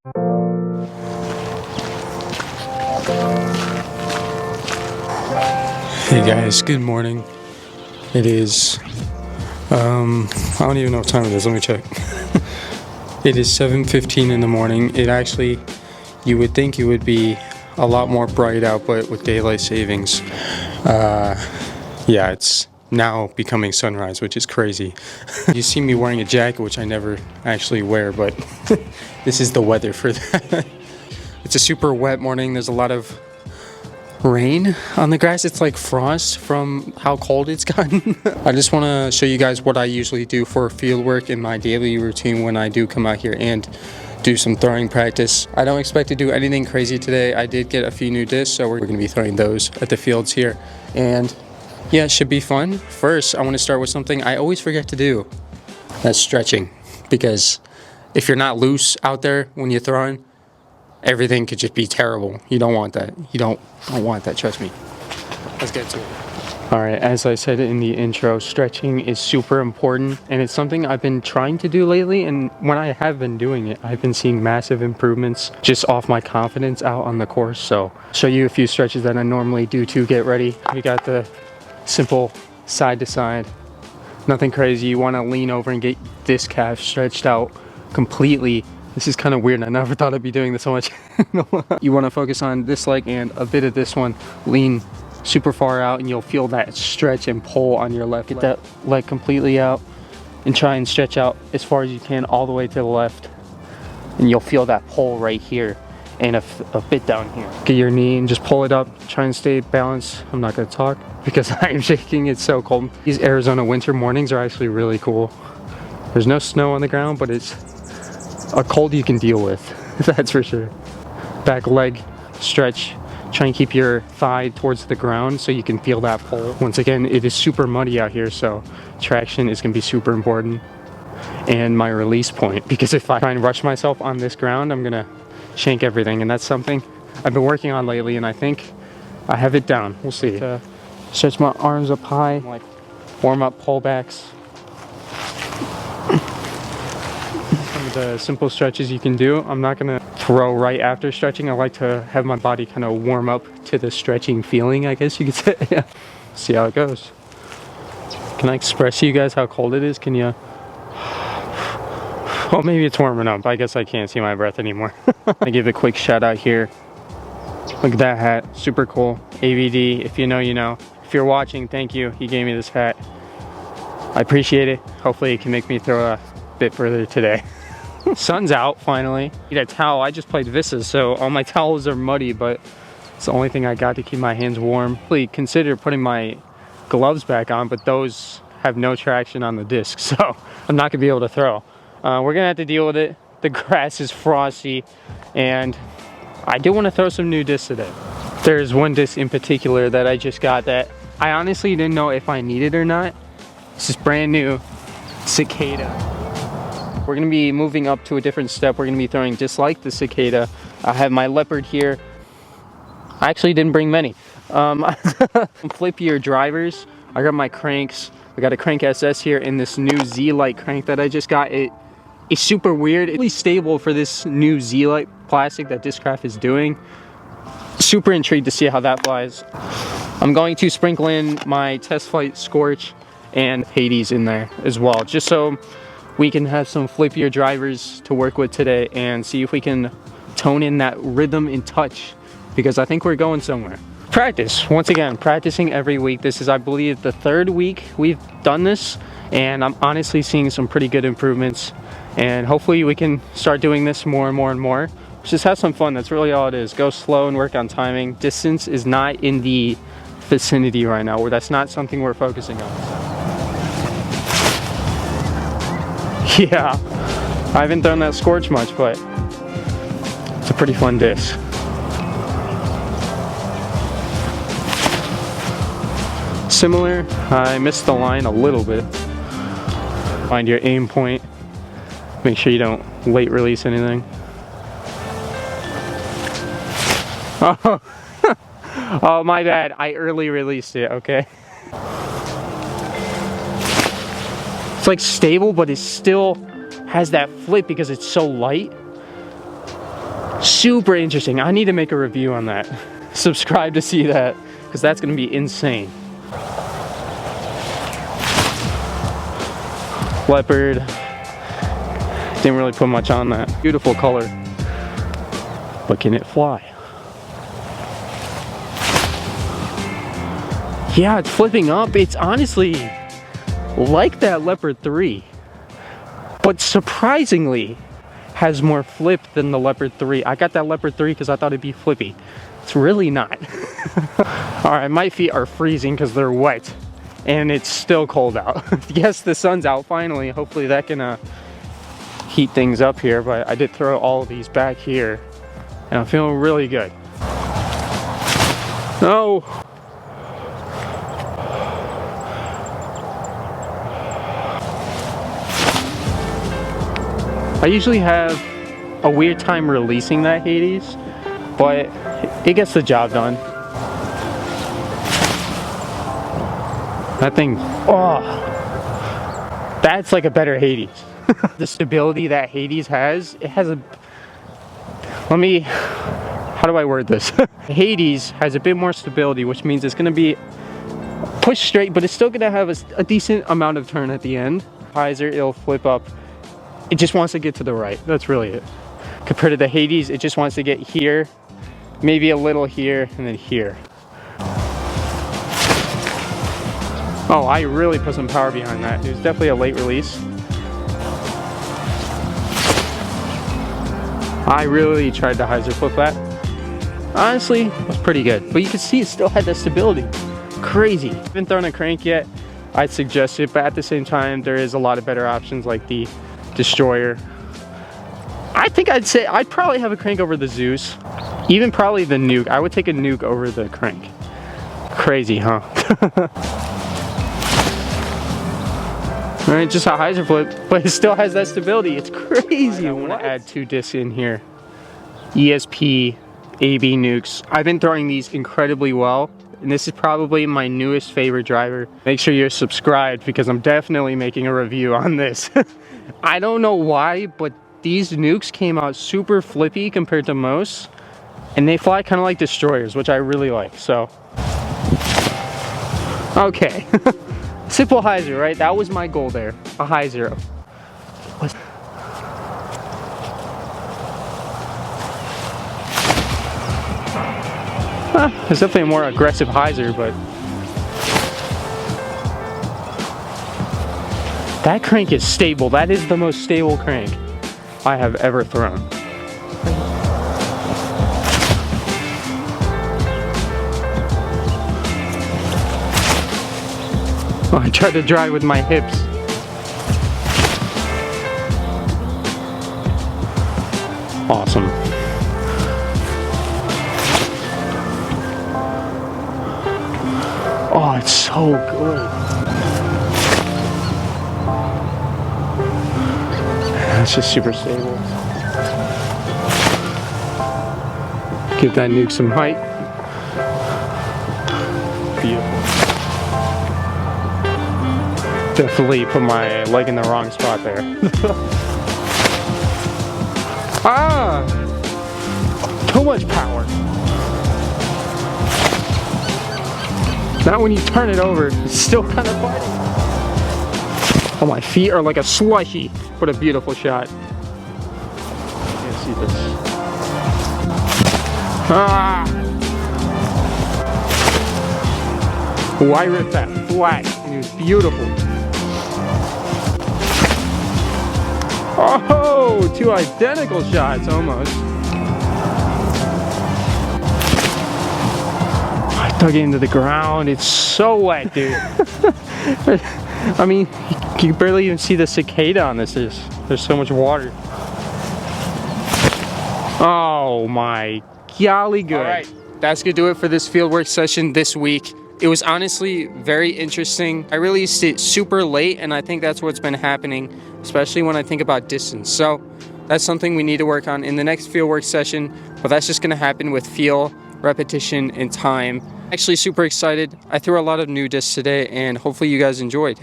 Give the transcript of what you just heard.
Hey guys, good morning. It is, I don't even know what time it is, let me check. It is 7:15 in the morning. It actually, you would think it would be a lot more bright out, but with daylight savings, yeah, it's now becoming sunrise, which is crazy. You see me wearing a jacket, which I never actually wear, but this is the weather for that. It's a super wet morning. There's a lot of rain on the grass. It's like frost from how cold it's gotten. I just want to show you guys what I usually do for field work in my daily routine when I do come out here and do some throwing practice. I don't expect to do anything crazy today. I did get a few new discs, so we're going to be throwing those at the fields here, and yeah, it should be fun. First, I want to start with something I always forget to do. That's stretching, because if you're not loose out there when you're throwing, everything could just be terrible. You don't want that. You don't want that, trust me. Let's get to it. All right, as I said in the intro, stretching is super important, and it's something I've been trying to do lately, and when I have been doing it, I've been seeing massive improvements just off my confidence out on the course. So I'll show you a few stretches that I normally do to get ready. We got the simple side to side, nothing crazy. You want to lean over and get this calf stretched out completely. This is kind of weird. I never thought I'd be doing this so much. You want to focus on this leg and a bit of this one. Lean super far out and you'll feel that stretch and pull on your left. Get that leg completely out and try and stretch out as far as you can all the way to the left. And you'll feel that pull right here and a bit down here. Get your knee and just pull it up. Try and stay balanced. I'm not going to talk because I'm shaking. It's so cold. These Arizona winter mornings are actually really cool. There's no snow on the ground, but it's a cold you can deal with, that's for sure. Back leg stretch. Try and keep your thigh towards the ground so you can feel that pull. Once again, it is super muddy out here, so traction is going to be super important. And my release point, because if I try and rush myself on this ground, I'm going to shank everything, and that's something I've been working on lately, and I think I have it down. We'll see. Stretch my arms up high, like warm up pullbacks. The simple stretches you can do. I'm not gonna throw right after stretching. I like to have my body kind of warm up to the stretching feeling, I guess you could say. Yeah. See how it goes. Can I express to you guys how cold it is? Can you? Well, maybe it's warming up. I guess I can't see my breath anymore. I give a quick shout out here. Look at that hat, super cool. AVD, if you know, you know. If you're watching, thank you. He gave me this hat. I appreciate it. Hopefully it can make me throw a bit further today. Sun's out finally. Need a towel. I just played Visas, so all my towels are muddy, but it's the only thing I got to keep my hands warm. Really consider putting my gloves back on, but those have no traction on the disc, so I'm not gonna be able to throw. We're gonna have to deal with it. The grass is frosty, and I do want to throw some new discs today. There's one disc in particular that I just got that I honestly didn't know if I needed or not. This is brand new, Cicada. We're going to be moving up to a different step. We're going to be throwing just like the Cicada. I have my Leopard here. I actually didn't bring many. Flippier drivers. I got my cranks. I got a Crank SS here and this new Z-Lite crank that I just got. It's super weird. It's really stable for this new Z-Lite plastic that Discraft is doing. Super intrigued to see how that flies. I'm going to sprinkle in my Test Flight Scorch and Hades in there as well, just so we can have some flippier drivers to work with today and see if we can tone in that rhythm and touch, because I think we're going somewhere. Practice, once again, practicing every week. This is, I believe, the third week we've done this, and I'm honestly seeing some pretty good improvements, and hopefully we can start doing this more and more and more. Just have some fun. That's really all it is. Go slow and work on timing. Distance is not in the vicinity right now, where that's not something we're focusing on. Yeah, I haven't done that Scorch much, but it's a pretty fun disc. Similar, I missed the line a little bit. Find your aim point. Make sure you don't late release anything. Oh, oh my bad, I early released it, okay. It's like stable, but it still has that flip because it's so light. Super interesting. I need to make a review on that. Subscribe to see that, because that's going to be insane. Leopard. Didn't really put much on that. Beautiful color. But can it fly? Yeah, it's flipping up. It's honestly like that Leopard 3, but surprisingly has more flip than the Leopard 3. I got that Leopard 3 because I thought it'd be flippy. It's really not. Alright, my feet are freezing because they're wet and it's still cold out. Yes, the sun's out finally. Hopefully that can heat things up here, but I did throw all of these back here and I'm feeling really good. No! I usually have a weird time releasing that Hades, but it gets the job done. That thing, oh, that's like a better Hades. The stability that Hades has, it has a, how do I word this? Hades has a bit more stability, which means it's gonna be pushed straight, but it's still gonna have a decent amount of turn at the end. Hyzer, it'll flip up. It just wants to get to the right. That's really it. Compared to the Hades, it just wants to get here, maybe a little here, and then here. Oh, I really put some power behind that. It was definitely a late release. I really tried to hyzer flip that. Honestly, it was pretty good. But you can see it still had that stability. Crazy. Haven't thrown a crank yet. I'd suggest it, but at the same time, there is a lot of better options like the Destroyer. I think I'd say I'd probably have a crank over the Zeus. Even probably the Nuke. I would take a Nuke over the crank. Crazy, huh? Alright, just a hyzer flip, but it still has that stability. It's crazy. I want to add 2 discs in here. ESP, AB nukes. I've been throwing these incredibly well, and this is probably my newest favorite driver. Make sure you're subscribed because I'm definitely making a review on this. I don't know why, but these nukes came out super flippy compared to most, and they fly kind of like Destroyers, which I really like, so. Okay. Simple hyzer, right? That was my goal there. A hyzer. It's definitely a more aggressive hyzer, but that crank is stable. That is the most stable crank I have ever thrown. Oh, I tried to drive with my hips. Awesome. Oh, it's so good. It's just super stable. Give that nuke some height. Beautiful. Definitely put my leg in the wrong spot there. Ah! Too much power. Not when you turn it over, it's still kind of fighting. Oh, my feet are like a slushy. What a beautiful shot. You can't see this. Ah! Oh, I ripped that flat, and it was beautiful. Oh, 2 identical shots almost. I dug it into the ground. It's so wet, dude. I mean, you can barely even see the cicada on this. There's so much water. Oh my golly good. All right, that's gonna do it for this fieldwork session this week. It was honestly very interesting. I released it super late, and I think that's what's been happening, especially when I think about distance. So that's something we need to work on in the next fieldwork session, but that's just gonna happen with feel, repetition, and time. Actually super excited. I threw a lot of new discs today, and hopefully you guys enjoyed.